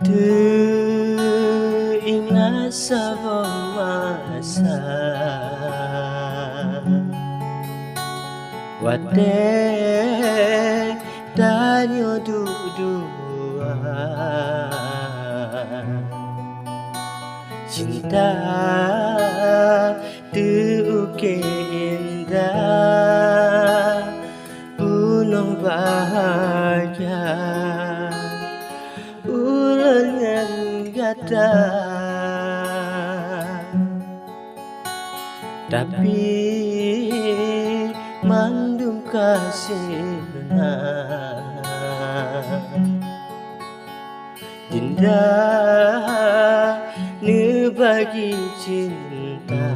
Teringat sebuah masa Wate danyo dua Cinta tuke indah Penuh bahagia Ulengan gata Tapi mandum kasihna Dinda ni bagi cinta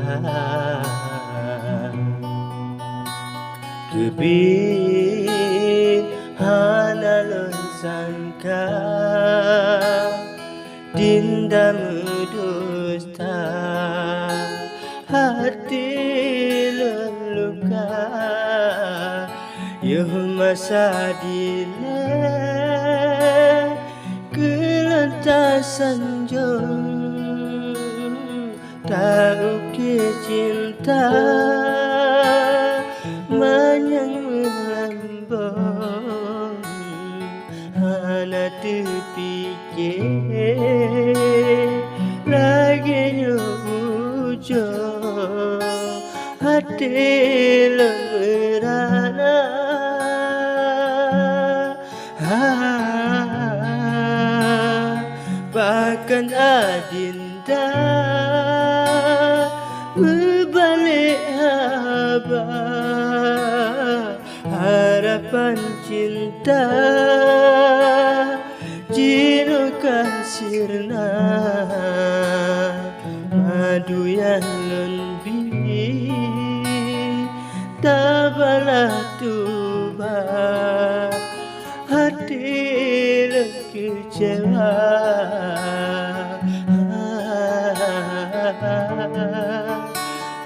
Kebin hanalun sangka Dinda medusta Hati leluka Yuh masa dile Kelantasan jom Tahu ke cinta Manyang melambung Hana terfikir Lagi nyujur Hati lemerana Bahkan adinda Berbalik abah Harapan cinta Jino kasirna Madu yang lenbi Tabalah tuba Hati kecewa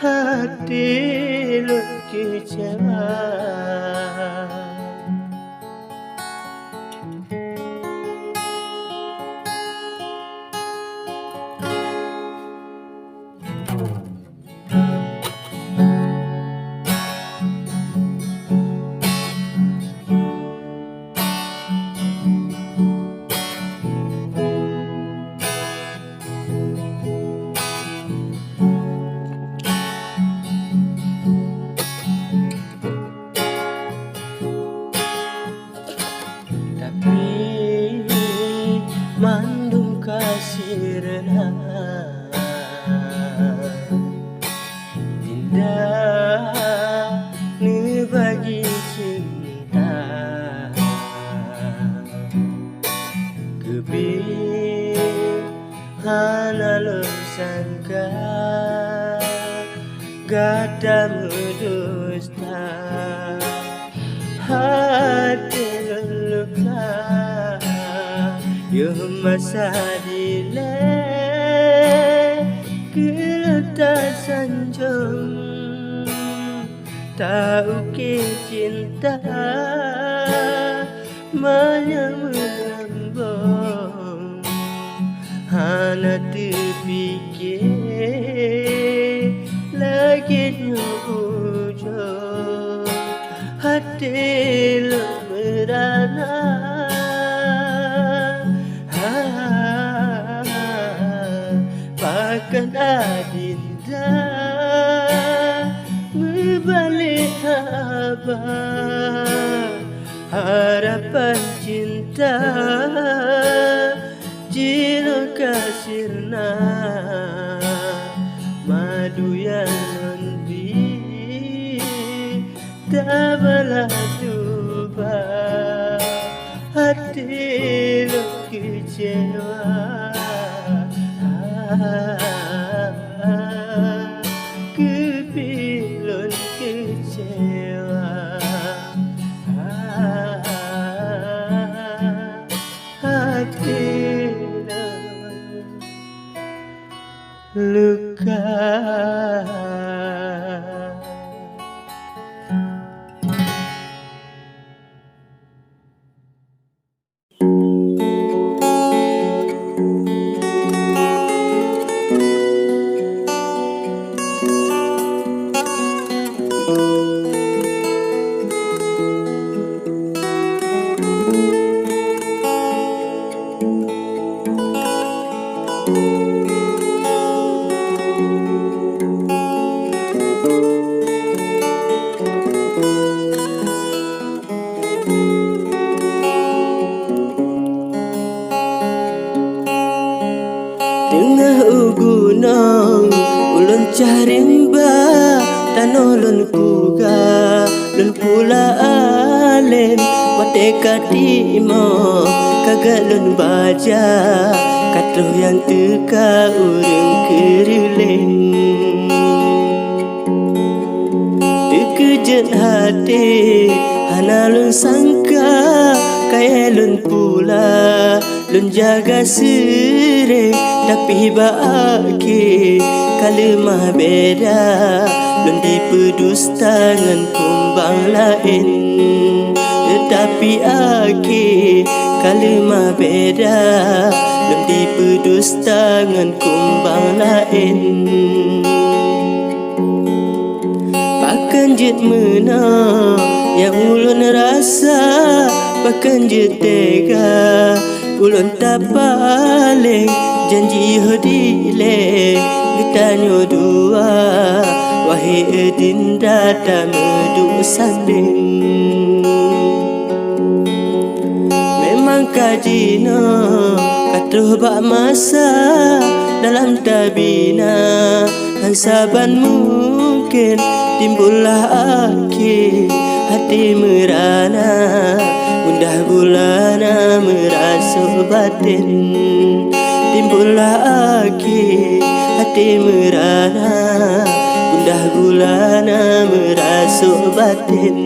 Hati kecewa Mandum kasirna Indah ni bagi cinta Kebin hanalun sangka Gada medusta Hati leluka Yuh masa dile Kelantasan jom Tahu ke cinta Manyang melambung Hana terfikir Lagi nyujur Hati lemerana Bahkan adinda Berbalik abah Harapan cinta Jino kasirna Madu yang lendi Tabalah tuba Hati lo kecewa Kepilun kecewa Hati luka pecah rimba tanolon puga lun pula alen wate katimo kagalun baja katro yang teka urang kerileng terkejut hati hanalun sangka kaya lun pula lun jaga sire tapi baake kalemah beda lun dipedusta ngan kumbang lain tetapi ake kalemah beda lun dipedusta ngan kumbang lain pakan jit mena yang ulun rasa pakan jit tega ulun tak paling janji hodile gitanyo dua wahai edinda tak medu sanding memang kajina katruh bak masa dalam tabina dan saban mungkin timbullah akhir hati merana gundah gulana merasuk batin timbullah akhir hati merana gundah gulana merasuk batin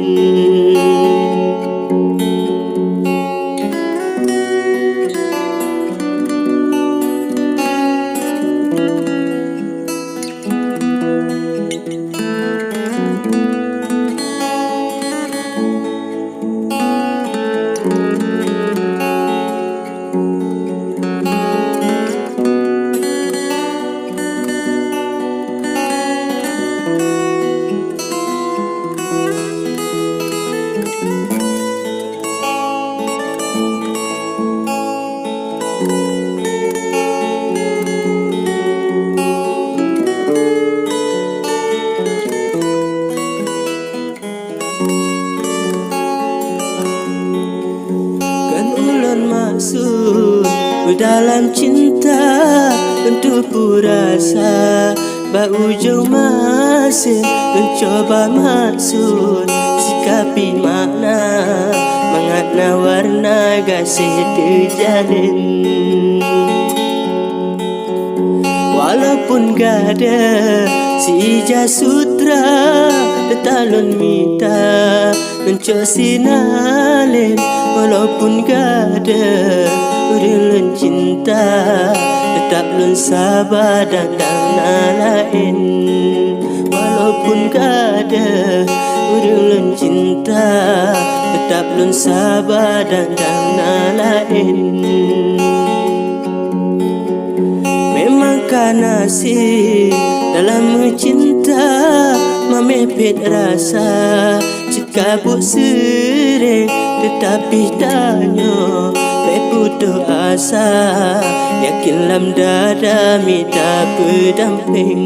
dalam cinta untuk purasa berujung masih mencoba maksud sikapi makna mengatna warna gasih terjalin walaupun gada si jasutra tetalun mita mencok sinalin walaupun gada urang cinta tetap lun sabar dan lain walaupun gada urang cinta tetap lun sabar dan lain memang kanasi dalam cinta memepet rasa jika bu sering tetapi tanya putus asa yakin lam dada minta pendamping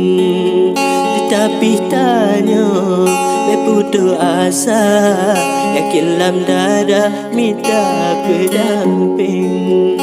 tetapi tanya putus asa yakin lam dada minta pendamping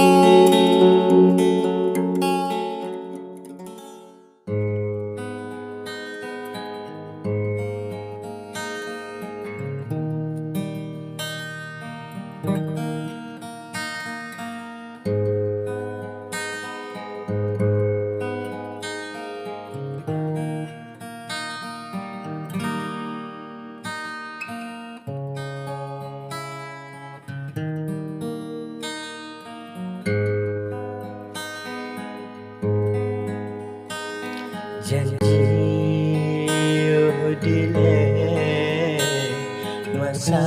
janji dile masa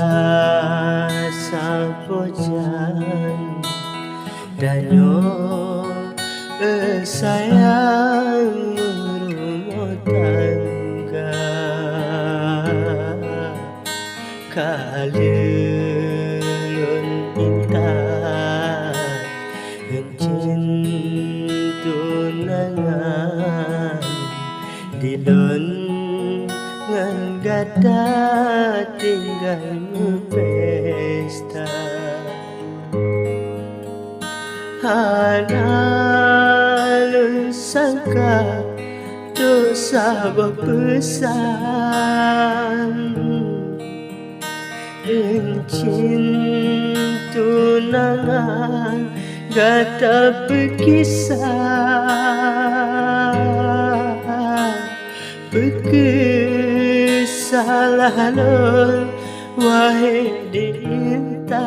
sampojan danyo sayang rumah tangga kalun intan encin tunangan dilun ngan gata tinggal pesta hanalun sangka untuk sabar pesan Encin tunangan gata berkisah Berkesalahan wahai diintan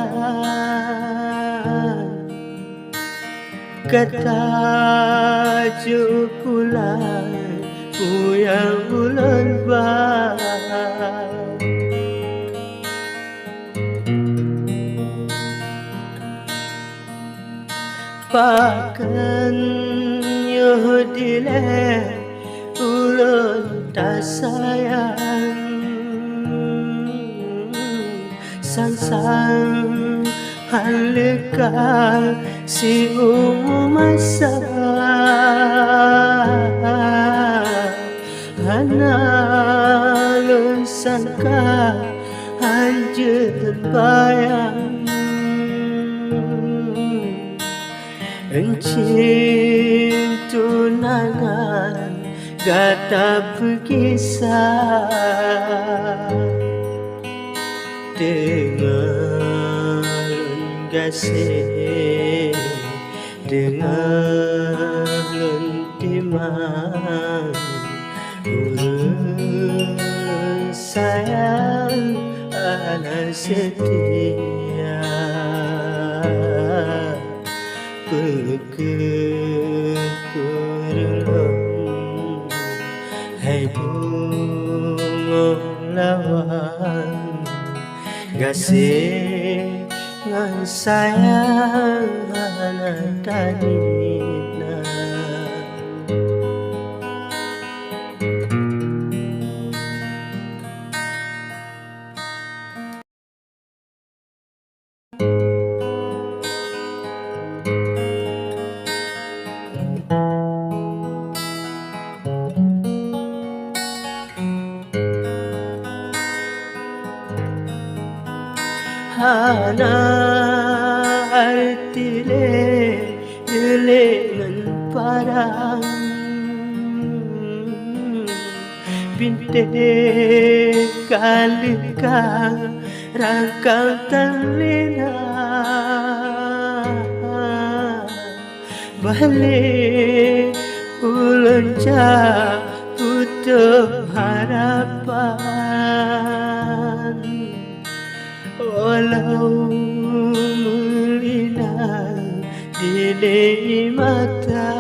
Kata jukulan Uyang bulan bah Pakan yuhdile ulun tak sayang Sang-sang halika si umasa Hanalun sangka anjur bayang Encin tunangan gata berkisah Dengan gasih Dengan timang Urun sayang anak setia Berkekurulung Hai bunga lawan Gasih ngan sayang anak tanina Hana artile dengan parang Binte kalikang rangkang talina Balik ulun ca putuh harapan Walau melina di mata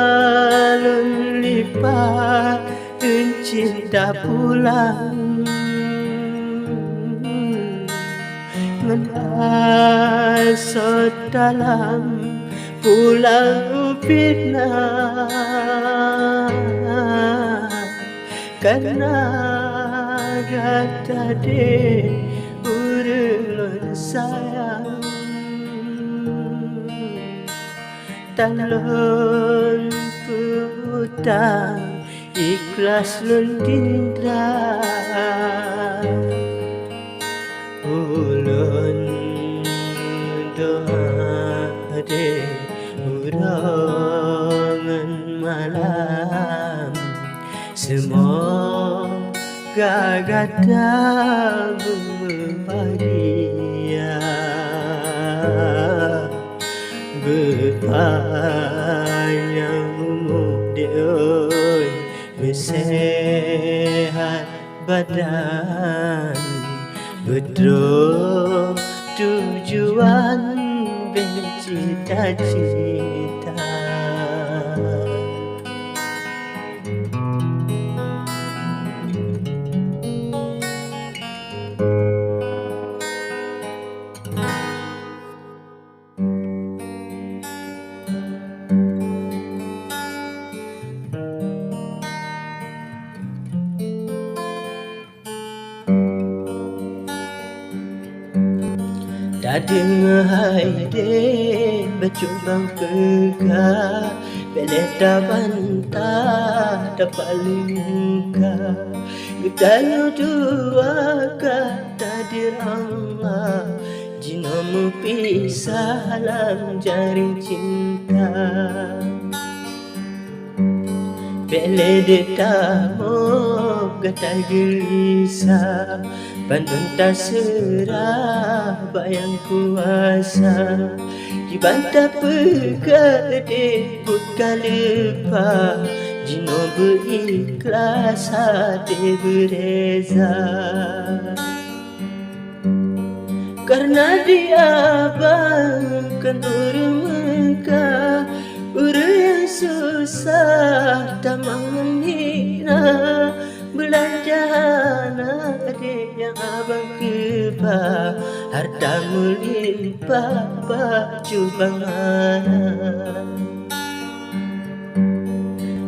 Hanalun lipat cinta pulang Menasot dalam pulang fitnah Karena gata de urulun sayang Talon putang ikhlas lun dindra Ulun doa de urangan malam Semoga gata berbahagia Berpanjang umur dia bersehat badan Betul tujuan bercita-cita Tadi ngehai bercumbang peka Beleta bantah dapat lingka Getalu dua kata dirama Jinomu pisah dalam jaring cinta. Bele detamu gata gelisah, pandun tak serah bayang kuasa. Dibantah pegade buka lepa, Jino berikhlas hati bereza. Karena dia bangkan urmeka, yang susah tak menghina. Belanjana adik yang abang kebah, harta melimpah baju bangana.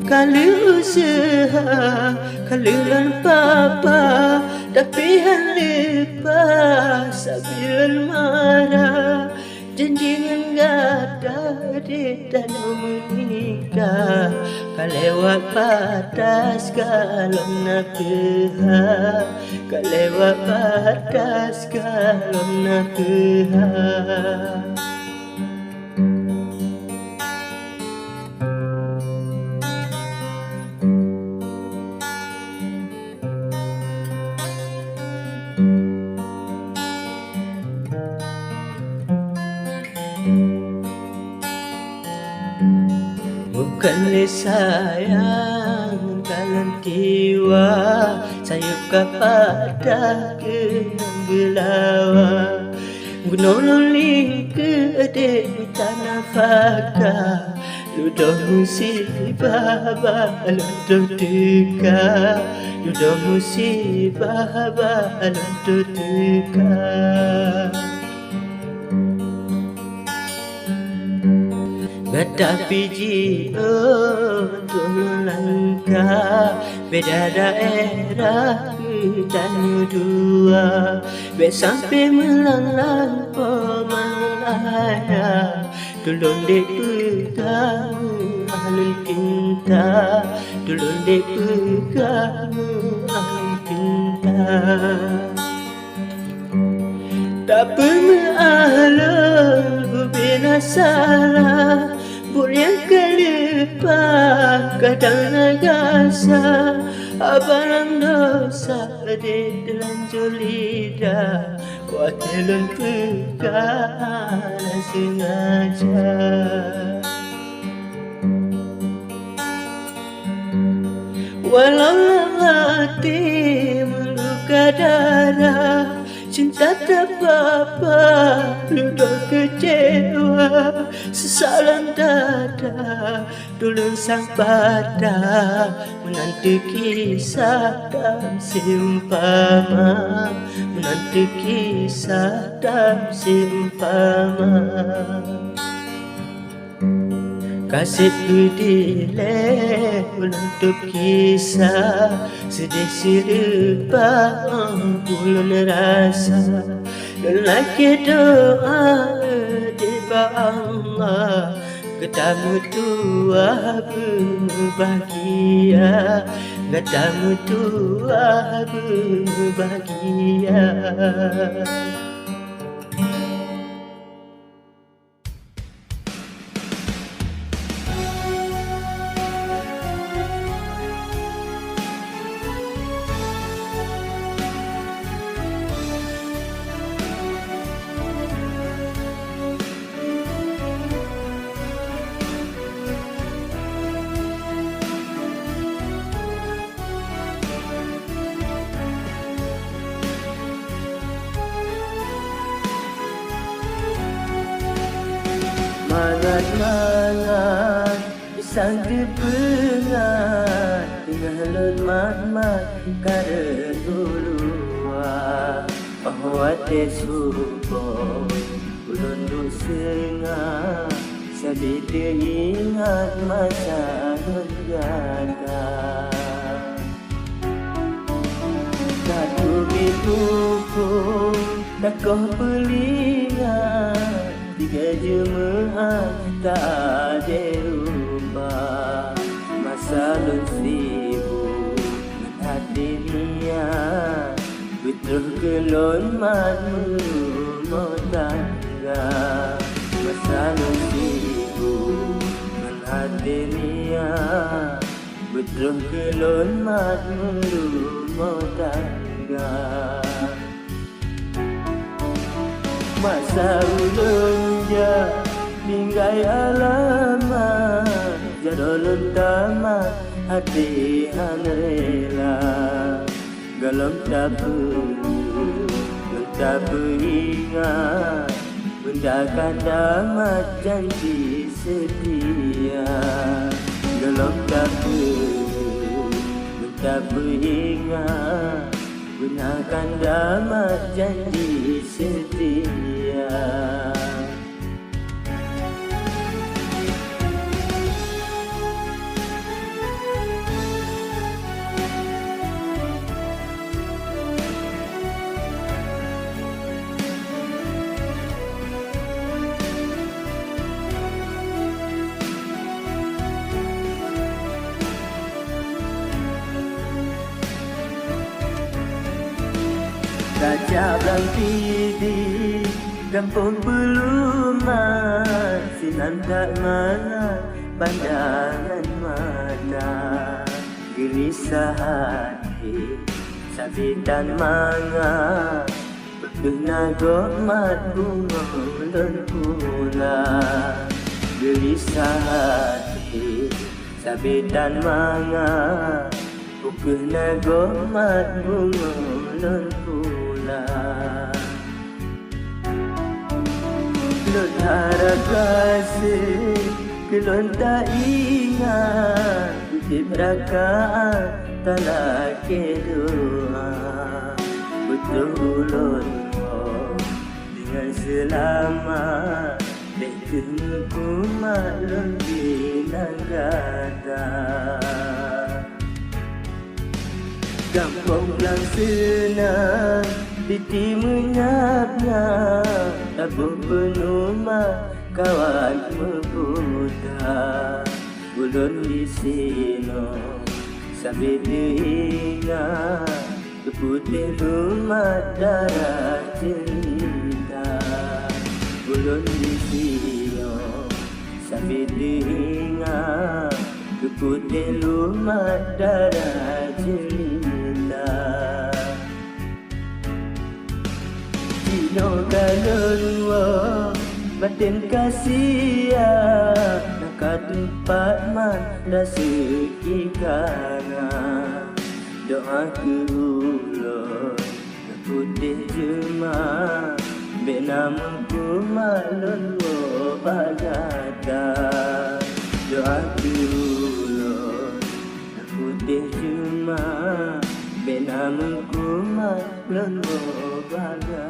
Kalau usaha, kalau lan papa, tapi han lepas sabilan marah. Janjingan gada di dalam menikah, kalewat batas kalau nak pihak, kalewat batas kalau nak pihak. Bukanlah sayang dalam jiwa, sayup kepada kenang gelawa. Gunolong ke adik tanah fakah, ludah musibah baludah duka, ludah musibah baludah duka. Gata biji untuk langkah, beda daerah dan dua, sampai melanglang pemalaya. Dulun dek pegang alun cinta, dulun dek pegang alun cinta. Tak pernah berbina salah, boleh kelepas kadang nagasa. Abarang dosa di telanjur lidah, watelun pegang sengaja. Walau hati meluka darah, cinta tak apa, ludah kecewa. Sesalan dada, dulun sang pada, menanti kisah dan simpama, menanti kisah dan simpama. Kasih berdilai untuk kisah, sedih serba ulun rasa. Lelaki doa di Allah, ketemu tua berbahagia, ketemu tua berbahagia. Mangat-mangat pisang kepengat, tengah lemah-mat kara duluan. Bahawa tesupo ulun duk sengah, sabi dia ingat masa nun gada. Satu bituku dah kau pelingat, tiga jemaah tak ada rumah. Masa nun sibuk hati niat, betul kelon mat rumah tangga. Masa nun sibuk menghati niat betul kelon mat rumah tangga. Masa ulun ja tinggai alamat jadolun tamat hati han rela galam tapu ingat benda kata mat janji setia galam tapu ingat gunakan damat janji setia. Kaca belang pidi kampung Peluman sinan tak mana pandangan mata gelisah hati sabitan manga berkena gomat bunga ulun pula gelisah hati sabitan manga berkena gomat bunga ulun pula. Kelon harap kasih, kelon tak ingat kutip rakaan tak doa. Betul ulun dengan selamat bertemu maklum bilang kata. Kampung belang senang titi menyap-nyap tabung penuh mak kawan memutar ulun di sini sambil diingat keputih rumah darah cerita ulun di sini sambil diingat keputih rumah darah cerita. Dino galon wa batin kasia nakat tempat man dasiki kana doa ke ulun putih jema benam ku malun wa bagata doa ke ulun putih jema benam ku malun wa bagata.